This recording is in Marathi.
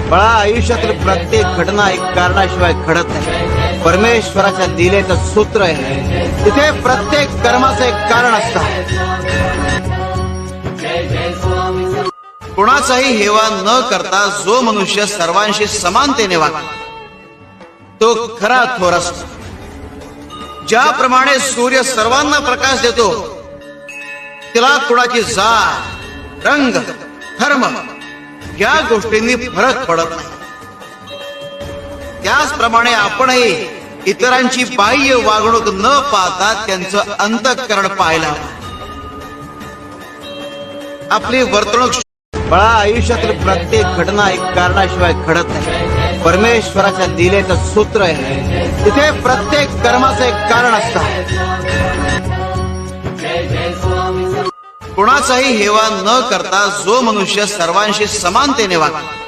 बळा आयुष्यातील प्रत्येक घटना एक कारणाशिवाय घडत नाही. परमेश्वराच्या दिलेचं सूत्र आहे. तिथे प्रत्येक कर्माचं एक कारण असतं. कुणाचाही हेवा न करता जो मनुष्य सर्वांशी समानतेने वागतो तो खरा थोर असतो. ज्याप्रमाणे सूर्य सर्वांना प्रकाश देतो तिला कुणाची जात, रंग, धर्म या गोष्टींनी फरक पडत नाही. त्याचप्रमाणे आपणही इतरांची बाह्य वागणूक न पाहता त्यांचं अंतःकरण पाहायला. आपली वर्तणूक. बळा आयुष्यातील प्रत्येक घटना एक कारणाशिवाय घडत नाही. परमेश्वराच्या दिलेचं सूत्र आहे. तिथे प्रत्येक कर्माचं एक कारण असतं. कुणाचाही हेवा न करता जो मनुष्य सर्वांशी समानतेने वागतो